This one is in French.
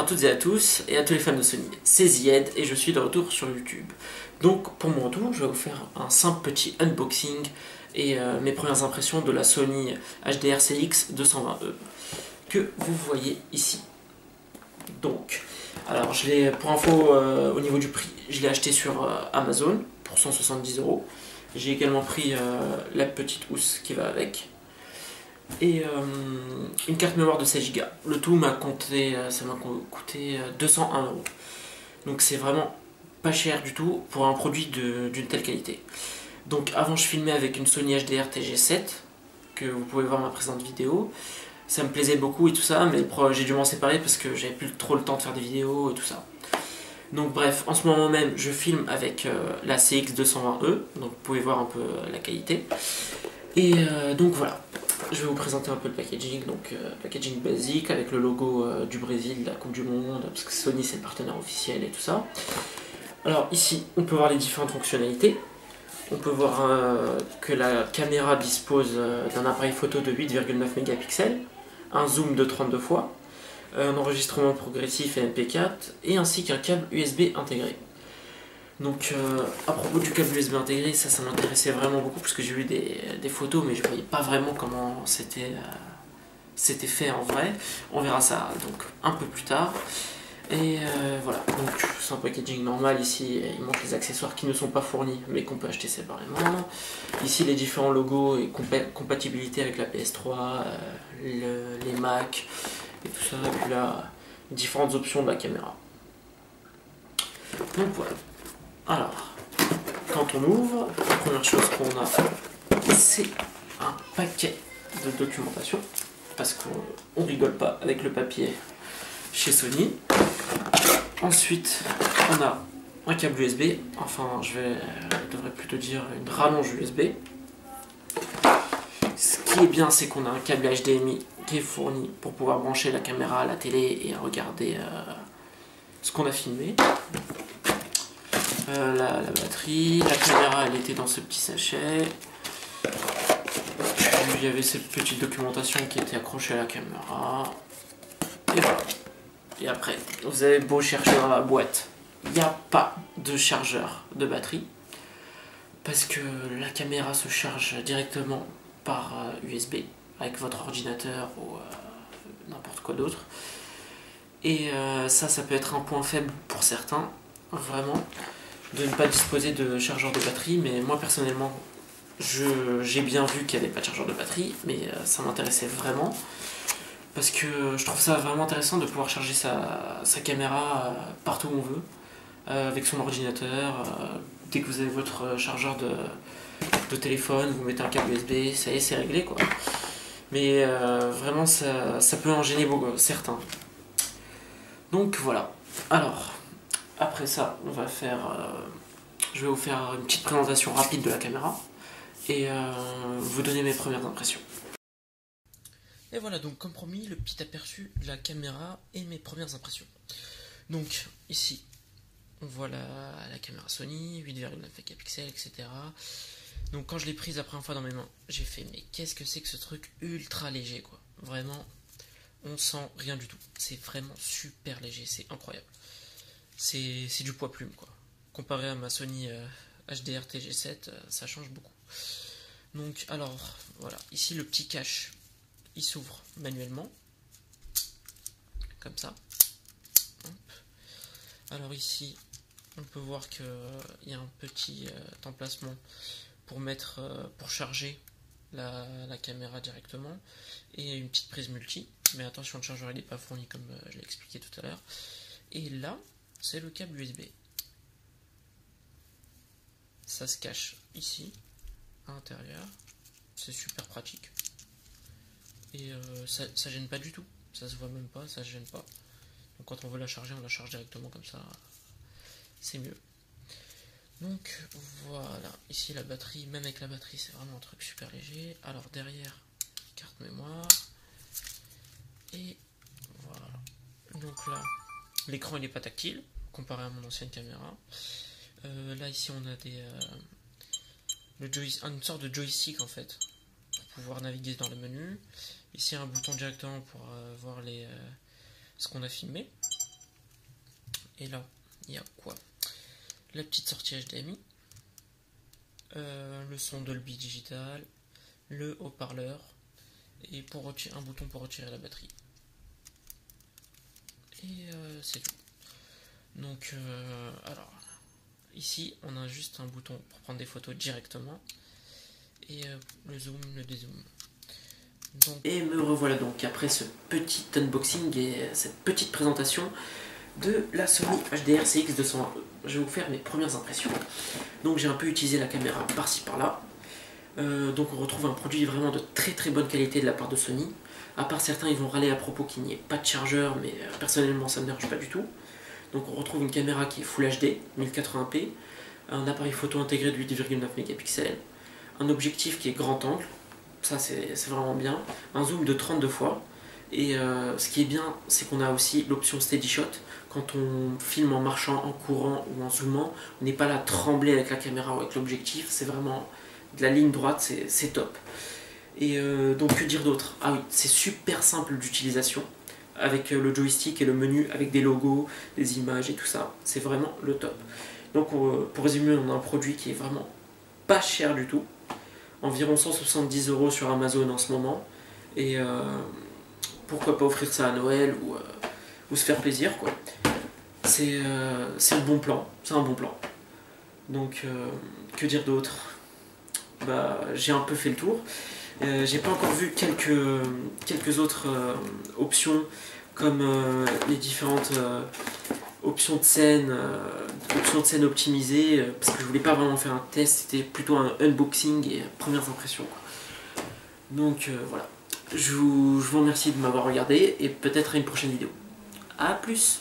à toutes et à tous, et à tous les fans de Sony, c'est Zied, et je suis de retour sur YouTube. Donc pour mon retour, je vais vous faire un simple petit unboxing et mes premières impressions de la Sony HDR-CX 220E, que vous voyez ici. Donc, alors je l'ai, pour info, au niveau du prix, je l'ai acheté sur Amazon pour 170 €. J'ai également pris la petite housse qui va avec. Et une carte mémoire de 16 Go. Le tout m'a coûté 201 €. Donc c'est vraiment pas cher du tout pour un produit d'une telle qualité. Donc avant je filmais avec une Sony HDR TG7, que vous pouvez voir ma présente vidéo. Ça me plaisait beaucoup et tout ça, mais j'ai dû m'en séparer parce que j'avais plus trop le temps de faire des vidéos et tout ça. Donc bref, en ce moment même je filme avec la CX220E, donc vous pouvez voir un peu la qualité. Et donc voilà. Je vais vous présenter un peu le packaging, donc packaging basique avec le logo du Brésil, de la Coupe du Monde, parce que Sony c'est le partenaire officiel et tout ça. Alors ici, on peut voir les différentes fonctionnalités. On peut voir que la caméra dispose d'un appareil photo de 8,9 mégapixels, un zoom de 32 fois, un enregistrement progressif et MP4, et ainsi qu'un câble USB intégré. Donc à propos du câble USB intégré, ça m'intéressait vraiment beaucoup parce que j'ai vu des photos mais je voyais pas vraiment comment c'était fait en vrai. On verra ça donc un peu plus tard. Et voilà, donc c'est un packaging normal. Ici il manque les accessoires qui ne sont pas fournis mais qu'on peut acheter séparément. Ici les différents logos et compatibilité avec la PS3, les Mac et tout ça, et puis là différentes options de la caméra. Donc voilà. Alors, quand on ouvre, la première chose qu'on a, c'est un paquet de documentation, parce qu'on rigole pas avec le papier chez Sony. Ensuite, on a un câble USB, enfin je devrais plutôt dire une rallonge USB. Ce qui est bien, c'est qu'on a un câble HDMI qui est fourni pour pouvoir brancher la caméra à la télé et regarder ce qu'on a filmé. La batterie, la caméra elle était dans ce petit sachet. Puis il y avait cette petite documentation qui était accrochée à la caméra. Et voilà. Et après, vous avez beau chercher dans la boîte, il n'y a pas de chargeur de batterie. Parce que la caméra se charge directement par USB avec votre ordinateur ou n'importe quoi d'autre. Et ça peut être un point faible pour certains, vraiment, de ne pas disposer de chargeur de batterie, mais moi personnellement j'ai bien vu qu'il n'y avait pas de chargeur de batterie, mais ça m'intéressait vraiment parce que je trouve ça vraiment intéressant de pouvoir charger sa caméra partout où on veut, avec son ordinateur. Dès que vous avez votre chargeur de téléphone, vous mettez un câble USB, ça y est, c'est réglé quoi. Mais vraiment ça peut en gêner beaucoup, certains. Donc voilà. Alors après ça, on va faire, je vais vous faire une petite présentation rapide de la caméra et vous donner mes premières impressions. Et voilà, donc comme promis, le petit aperçu de la caméra et mes premières impressions. Donc ici, on voit la caméra Sony, 8,9 mégapixels, etc. Donc quand je l'ai prise la première fois dans mes mains, j'ai fait mais qu'est-ce que c'est que ce truc ultra léger quoi. Vraiment, on sent rien du tout. C'est vraiment super léger, c'est incroyable. C'est du poids plume quoi. Comparé à ma Sony HDR TG7, ça change beaucoup. Donc alors voilà, ici le petit cache, il s'ouvre manuellement, comme ça. Hop. Alors ici, on peut voir qu'il y a un petit emplacement pour pour charger la caméra directement, et une petite prise multi. Mais attention, le chargeur il n'est pas fourni comme je l'ai expliqué tout à l'heure. Et là, c'est le câble USB. Ça se cache ici, à l'intérieur. C'est super pratique. Et ça gêne pas du tout. Ça se voit même pas, ça se gêne pas. Donc quand on veut la charger, on la charge directement comme ça. C'est mieux. Donc voilà, ici la batterie, même avec la batterie, c'est vraiment un truc super léger. Alors derrière, carte mémoire. Et voilà. Donc là, l'écran il n'est pas tactile, comparé à mon ancienne caméra. Là ici on a une sorte de joystick en fait, pour pouvoir naviguer dans le menu. Ici un bouton directement pour voir ce qu'on a filmé. Et là, il y a quoi? La petite sortie HDMI, le son Dolby Digital, le haut-parleur et un bouton pour retirer la batterie. Et c'est tout. Donc, alors, ici, on a juste un bouton pour prendre des photos directement et le zoom, le dézoom. Donc, et me revoilà donc après ce petit unboxing et cette petite présentation de la Sony HDR-CX201. Je vais vous faire mes premières impressions. Donc j'ai un peu utilisé la caméra par-ci par-là. Donc on retrouve un produit vraiment de très très bonne qualité de la part de Sony. À part certains, ils vont râler à propos qu'il n'y ait pas de chargeur, mais personnellement ça ne me dérange pas du tout. Donc on retrouve une caméra qui est Full HD, 1080p, un appareil photo intégré de 8,9 mégapixels, un objectif qui est grand angle, ça c'est vraiment bien, un zoom de 32 fois, et ce qui est bien, c'est qu'on a aussi l'option Steady Shot. Quand on filme en marchant, en courant ou en zoomant, on n'est pas là à trembler avec la caméra ou avec l'objectif, c'est vraiment de la ligne droite, c'est top. Et donc que dire d'autre? Ah oui, c'est super simple d'utilisation, avec le joystick et le menu, avec des logos, des images et tout ça, c'est vraiment le top. Donc pour résumer, on a un produit qui est vraiment pas cher du tout, environ 170 € sur Amazon en ce moment, et pourquoi pas offrir ça à Noël ou se faire plaisir quoi. C'est le bon plan, c'est un bon plan. Donc que dire d'autre? Bah, j'ai un peu fait le tour. J'ai pas encore vu quelques autres options comme les différentes options de scène optimisées parce que je voulais pas vraiment faire un test, c'était plutôt un unboxing et premières impressions quoi. Donc voilà, je vous remercie de m'avoir regardé et peut-être à une prochaine vidéo. A plus.